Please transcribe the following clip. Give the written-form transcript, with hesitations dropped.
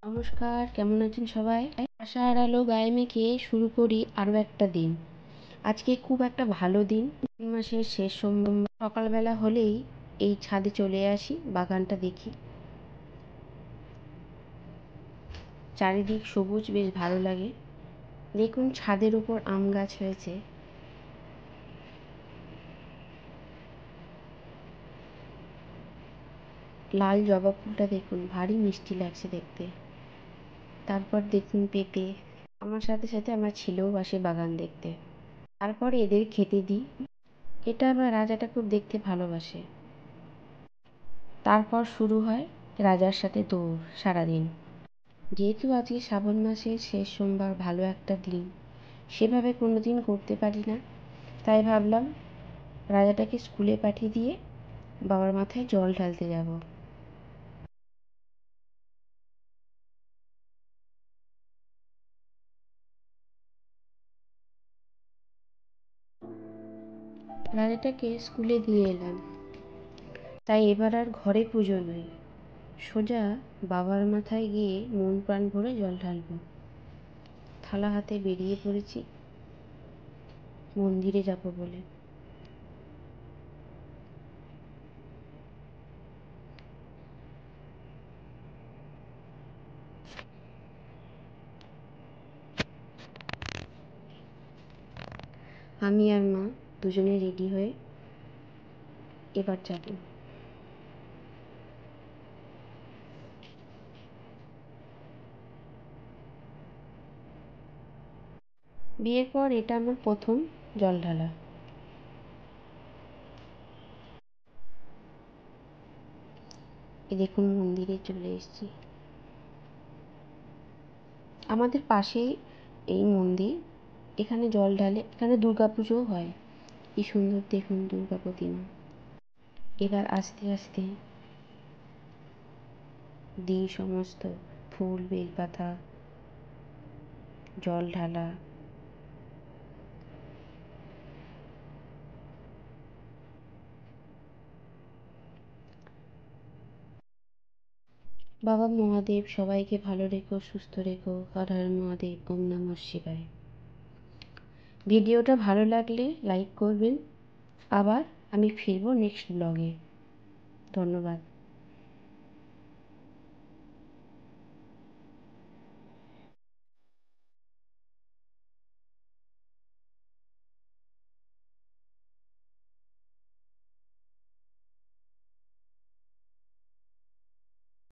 নমস্কার, কেমন আছেন সবাই? আশার আলো গায়ে মেখে শুরু করি আরও একটা দিন। আজকে খুব একটা ভালো দিন। মাসের শেষ সোমবার সকালবেলা হলেই এই ছাদে চলে আসি, বাগানটা দেখি। চারিদিক সবুজ, বেশ ভালো লাগে। দেখুন ছাদের উপর আম গাছ হয়েছে। লাল জবা ফুলটা দেখুন, ভারী মিষ্টি লাগছে দেখতে। তারপর দেখুন পেঁপে। আমার সাথে সাথে আমার ছেলেও আসে বাগান দেখতে। তারপর এদের খেতে দিই। এটা আমার রাজাটা খুব দেখতে ভালোবাসে। তারপর শুরু হয় রাজার সাথে দৌড় সারাদিন। যেহেতু আজকে শ্রাবণ মাসের শেষ সোমবার, ভালো একটা দিন, সেভাবে কোনো দিন করতে পারি না, তাই ভাবলাম রাজাটাকে স্কুলে পাঠিয়ে দিয়ে বাবার মাথায় জল ঢালতে যাব। রাজাটাকে স্কুলে দিয়ে এলাম, তাই এবার আর ঘরে পুজো নয়, সোজা বাবার মাথায় গিয়ে মন প্রাণ ভরে জল ঢালবো। থালা হাতে বেরিয়ে পড়েছি মন্দিরে যাব বলে। আমি আর মা দুজনে রেডি হয়ে এবার যাব। বিয়ের পর এটা আমার প্রথম জল ঢালা। এই দেখুন মন্দিরে চলে এসেছি। আমাদের পাশেই এই মন্দির, এখানে জল ঢালে, এখানে দুর্গাপুজোও হয়। কি সুন্দর দেখুন দুর্গা প্রতিমা। এবার আস্তে আস্তে দিই সমস্ত ফুল, বেলপাতা, জল ঢালা। বাবা মহাদেব সবাইকে ভালো রেখো, সুস্থ রেখো। হর হর মহাদেব, ওম নমঃ শিবায়। ভিডিওটা ভালো লাগলে লাইক করবেন। আবার আমি ফিরবো নেক্সট ব্লগে। ধন্যবাদ।